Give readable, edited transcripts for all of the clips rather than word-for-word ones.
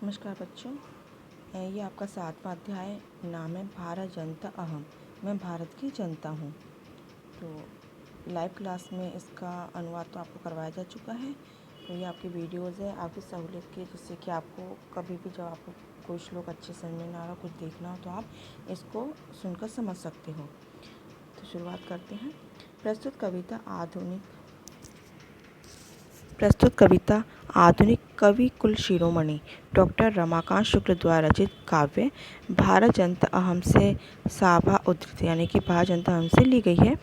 नमस्कार बच्चों, ये आपका 7वां अध्याय नाम है भारत जनता अहम। मैं भारत की जनता हूँ। तो लाइव क्लास में इसका अनुवाद तो आपको करवाया जा चुका है। तो ये आपकी वीडियोज़ है आपकी सहूलियत के, जिससे कि आपको कभी भी जब आपको कोई श्लोक अच्छे समझ में ना आ रहा, कुछ देखना हो तो आप इसको सुनकर समझ सकते हो। तो शुरुआत करते हैं। प्रस्तुत कविता आधुनिक कवि कुल शिरोमणि डॉक्टर रमाकांत शुक्ल द्वारा रचित काव्य भारत जनता अहम से साभा उद्धृत यानी कि भारत जनता अहम से ली गई है।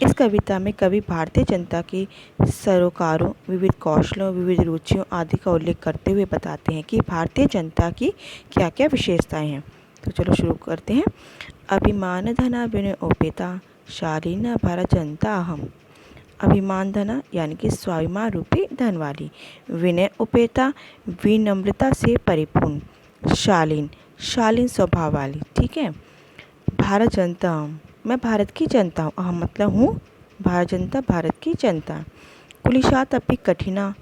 इस कविता में कवि भारतीय जनता की सरोकारों, विविध कौशलों, विविध रुचियों आदि का उल्लेख करते हुए बताते हैं कि भारतीय जनता की क्या क्या विशेषताएं हैं। तो चलो शुरू करते हैं। अभिमान धना विनय उपेता शालीना भारत जनता अहम। अभिमान धना यानी कि स्वाभिमान रूपी धन वाली, विनय उपेता विनम्रता से परिपूर्ण, शालीन स्वभाव वाली। ठीक है। भारत जनता हूँ, मैं भारत की जनता हूँ। अहम मतलब हूँ, भारत जनता भारत की जनता। कुलिशात अपि कठिना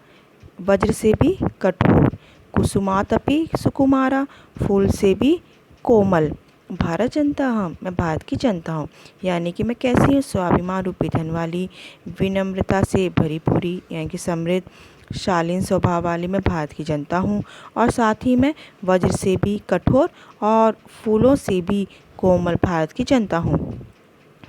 वज्र से भी कठोर, कुसुमात अपि सुकुमारा फूल से भी कोमल। भारत जनता हम, मैं भारत की जनता हूँ। यानी कि मैं कैसी हूँ? स्वाभिमान रूपी धन वाली, विनम्रता से भरी पूरी यानी कि समृद्ध, शालीन स्वभाव वाली मैं भारत की जनता हूँ। और साथ ही मैं वज्र से भी कठोर और फूलों से भी कोमल भारत की जनता हूँ।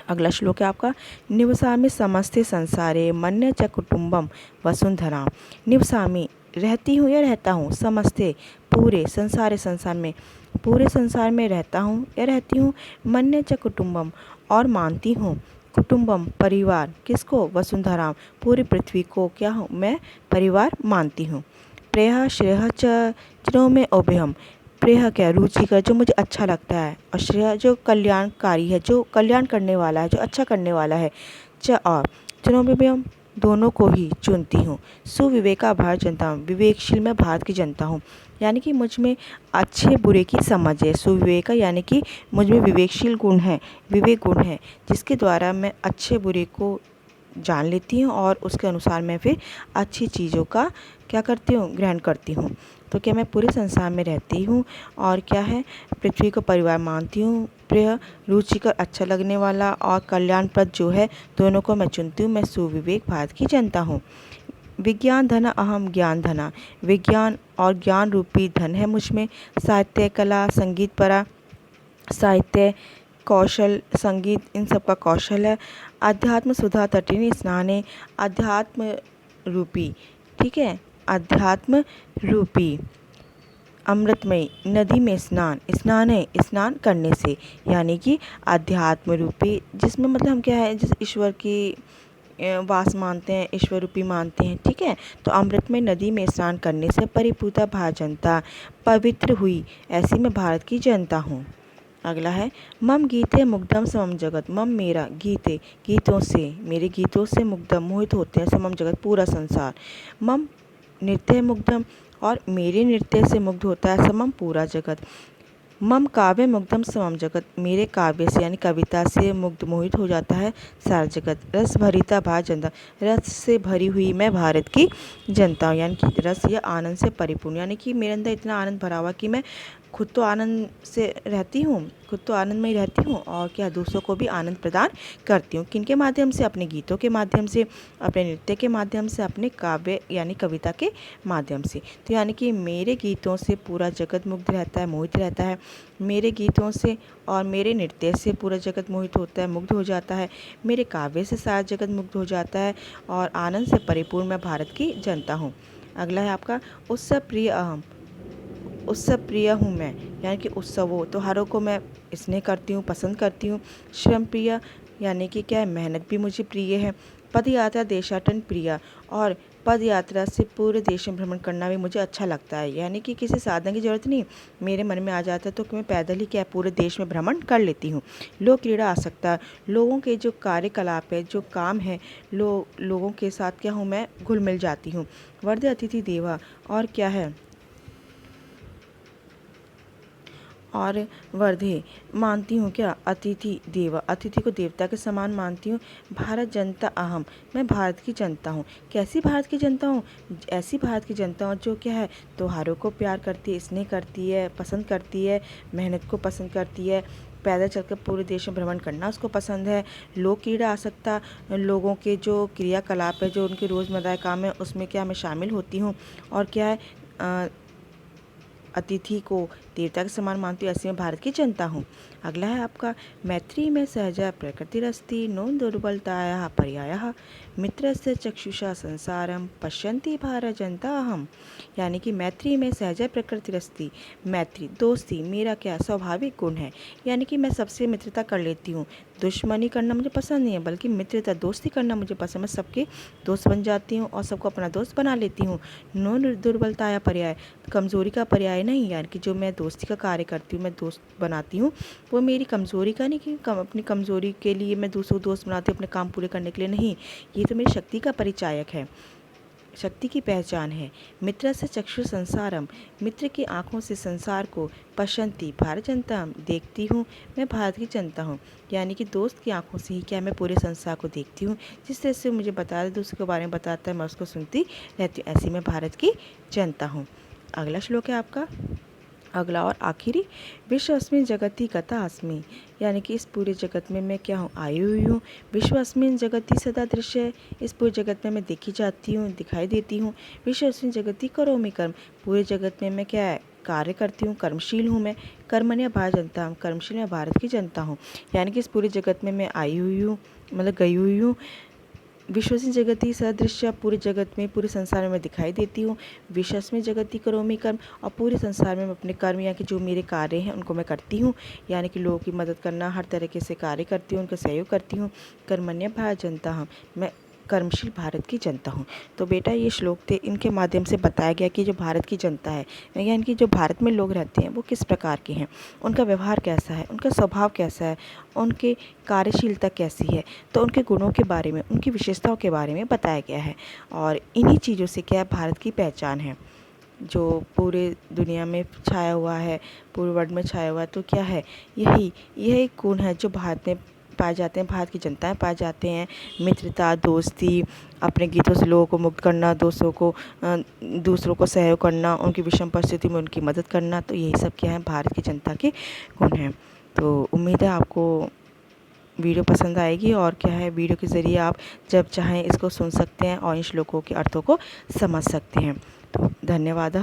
अगला श्लोक है आपका। निवसामि समस्ते संसारे मन्य च कुटुम्बम वसुंधरा। निवसामि रहती हूँ या रहता हूँ, समस्ते पूरे, पूरे संसार में रहता हूँ या रहती हूँ। मन्य च कुटुम्बम और मानती हूँ, कुटुम्बम परिवार, किसको? वसुंधरा पूरी पृथ्वी को क्या हूँ मैं? परिवार मानती हूँ। प्रेह श्रेय च जिनों में अभयम, प्रेह क्या? रुचिकर, जो मुझे अच्छा लगता है, और श्रेय जो कल्याणकारी है, जो कल्याण करने वाला है, जो अच्छा करने वाला है। च और जिनों में भी हम दोनों को ही चुनती हूँ। सुविवेका भारत जनता हूँ, विवेकशील मैं भारत की जनता हूँ। यानी कि मुझ में अच्छे बुरे की समझ है। सुविवेका यानी कि मुझ में विवेकशील गुण है, विवेक गुण है, जिसके द्वारा मैं अच्छे बुरे को जान लेती हूँ और उसके अनुसार मैं फिर अच्छी चीज़ों का क्या करती हूँ? ग्रहण करती हूँ। तो क्या मैं पूरे संसार में रहती हूँ और क्या है? पृथ्वी को परिवार मानती हूँ। प्रिय रुचिकर अच्छा लगने वाला और कल्याणप्रद जो है, दोनों को मैं चुनती हूँ। मैं सुविवेक भारत की जनता हूँ। विज्ञान धना अहम ज्ञान धना, विज्ञान और ज्ञान रूपी धन है मुझ में। साहित्य कला संगीत परा, साहित्य कौशल संगीत इन सब का कौशल है। अध्यात्म सुधा तटिनी स्नाने, अध्यात्म रूपी, ठीक है, अध्यात्म रूपी अमृतमयी नदी में स्नान है, स्नान करने से, यानी कि अध्यात्म रूपी, जिसमें मतलब हम क्या है, जिस ईश्वर की वास मानते हैं, ईश्वर रूपी मानते हैं। ठीक है। तो अमृतमय नदी में स्नान करने से परिपूता भारत जनता पवित्र हुई, ऐसी मैं भारत की जनता हूँ। अगला है। मम गीते मुग्धम समम जगत, मम मेरा, गीते गीतों से, मेरे गीतों से मुग्धम मोहित होते हैं, समम जगत पूरा संसार। मम नृत्य मुग्धम और मेरे नृत्य से मुग्ध होता है समम पूरा जगत। मम काव्य मुग्धम समम जगत, मेरे काव्य से यानी कविता से मुग्ध मोहित हो जाता है सारा जगत। रस भरिता भारत जनता, रस से भरी हुई मैं भारत की जनता हूँ, यानी कि रस या आनंद से परिपूर्ण, यानी कि मेरे अंदर इतना आनंद भरा हुआ कि मैं खुद तो आनंद से रहती हूँ, खुद तो आनंद में ही रहती हूँ और क्या दूसरों को भी आनंद प्रदान करती हूँ। किनके माध्यम से? अपने गीतों के माध्यम से, अपने नृत्य के माध्यम से, अपने काव्य यानी कविता के माध्यम से। तो यानी कि मेरे गीतों से पूरा जगत मुग्ध रहता है, मोहित रहता है। मेरे गीतों से और मेरे नृत्य से पूरा जगत मोहित होता है, मुग्ध हो जाता है। मेरे काव्य से सारा जगत मुग्ध हो जाता है और आनंद से परिपूर्ण मैं भारत की जनता हूँ। अगला है आपका। उत्सव प्रिय अहम, उत्सव प्रिय हूँ मैं, यानी कि उत्सवों त्योहारों को मैं स्नेह करती हूँ, पसंद करती हूँ। श्रम प्रिय यानी कि क्या है? मेहनत भी मुझे प्रिय है। पद यात्रा देशाटन प्रिय, और पद यात्रा से पूरे देश में भ्रमण करना भी मुझे अच्छा लगता है, यानी कि किसी साधन की जरूरत नहीं, मेरे मन में आ जाता है तो मैं पैदल ही क्या पूरे देश में भ्रमण कर लेती हूँ। लोक क्रीड़ा आसक्ता, लोगों के जो कार्यकलाप है, जो काम है, लोगों के साथ क्या हूँ मैं? घुल मिल जाती हूँ। वर्धे अतिथि देवा, और क्या है? और वर्धे मानती हूँ क्या अतिथि देव, अतिथि को देवता के समान मानती हूँ। भारत जनता अहम, मैं भारत की जनता हूँ। कैसी भारत की जनता हूँ? ऐसी भारत की जनता हूँ जो क्या है, त्योहारों को प्यार करती है, स्नेह करती है, पसंद करती है, मेहनत को पसंद करती है, पैदल चलकर पूरे देश में भ्रमण करना उसको पसंद है। लोक क्रीड़ा आसक्ता लोगों के जो क्रियाकलाप है, जो उनके रोज़मर्रा काम है, उसमें क्या मैं शामिल होती हूँ। और क्या है, अतिथि को देवता के समान मानती हूँ, ऐसी मैं भारत की जनता हूँ। अगला है आपका, मैत्री में सहजा प्रकृतिरस्ति नो दुर्बलतायाः पर्यायः मित्रस्य चक्षुषा संसारम पश्यन्ति भारत जनता अहम। यानी कि मैत्री में सहजा प्रकृतिरस्ति, मैत्री दोस्ती मेरा क्या स्वाभाविक गुण है, यानी कि मैं सबसे मित्रता कर लेती हूँ। दुश्मनी करना मुझे पसंद नहीं है, बल्कि मित्रता दोस्ती करना मुझे पसंद। मैं सबके दोस्त बन जाती हूँ और सबको अपना दोस्त बना लेती हूँ। नो दुर्बलताया पर्याय, कमज़ोरी का पर्याय नहीं, यानी कि जो मैं दोस्ती का कार्य करती हूँ, मैं दोस्त बनाती हूँ, वो मेरी कमज़ोरी का नहीं कि अपनी कमज़ोरी के लिए मैं दूसरों को दोस्त बनाती हूँ अपने काम पूरे करने के लिए नहीं, ये तो मेरी शक्ति का परिचायक है, शक्ति की पहचान है। मित्र से चक्षु संसारम, मित्र की आँखों से संसार को, पश्यन्ति भारत जनता देखती हूँ, मैं भारत की जनता हूँ। यानी कि दोस्त की आँखों से ही क्या मैं पूरे संसार को देखती हूँ, जिस तरह से मुझे बता दे, दूसरे के बारे में बताता है, मैं उसको सुनती रहती हूँ, ऐसी मैं भारत की जनता हूँ। अगला श्लोक है आपका, अगला और आखिरी, विश्व अस्मिन जगति गता अस्मि, यानी कि इस पूरे जगत में मैं क्या हूँ, आई हुई हूँ। विश्व अस्मिन जगति सदा दृश्य, इस पूरे जगत में मैं देखी जाती हूँ, दिखाई देती हूँ। विश्व अस्मिन जगति करोमि कर्म, पूरे जगत में मैं क्या है, कार्य करती हूँ, कर्मशील हूँ मैं। कर्मण्य भारत जनता हूँ, कर्मशील मैं भारत की जनता हूँ। यानी कि इस पूरे जगत में मैं आई हुई हूँ, मतलब गई हुई हूँ। विश्वस्मिन् जगति सदृश्य, पूरे जगत में, पूरे संसार में मैं दिखाई देती हूँ। विश्वस्मिन् जगति करोमि कर्म, और पूरे संसार में मैं अपने कर्म या कि जो मेरे कार्य हैं उनको मैं करती हूँ, यानी कि लोगों की मदद करना, हर तरीके से कार्य करती हूँ, उनका सहयोग करती हूँ। कर्मण्य भारत जनता हूँ, मैं कर्मशील भारत की जनता हूँ। तो बेटा ये श्लोक थे, इनके माध्यम से बताया गया कि जो भारत की जनता है, यानी कि जो भारत में लोग रहते हैं वो किस प्रकार के हैं, उनका व्यवहार कैसा है, उनका स्वभाव कैसा है, उनके कार्यशीलता कैसी है, तो उनके गुणों के बारे में, उनकी विशेषताओं के बारे में बताया गया है। और इन्हीं चीज़ों से क्या भारत की पहचान है, जो पूरे दुनिया में छाया हुआ है, पूरे वर्ल्ड में छाया हुआ है। तो क्या है, यही गुण है जो भारत में पाए जाते हैं, भारत की जनताएं पाए जाते हैं। मित्रता, दोस्ती, अपने गीतों से लोगों को मुक्त करना, दूसरों को सहयोग करना, उनकी विषम परिस्थिति में उनकी मदद करना, तो यही सब क्या है, भारत की जनता के गुण हैं। तो उम्मीद है आपको वीडियो पसंद आएगी, और क्या है, वीडियो के ज़रिए आप जब चाहें इसको सुन सकते हैं और इन श्लोकों के अर्थों को समझ सकते हैं। तो धन्यवाद।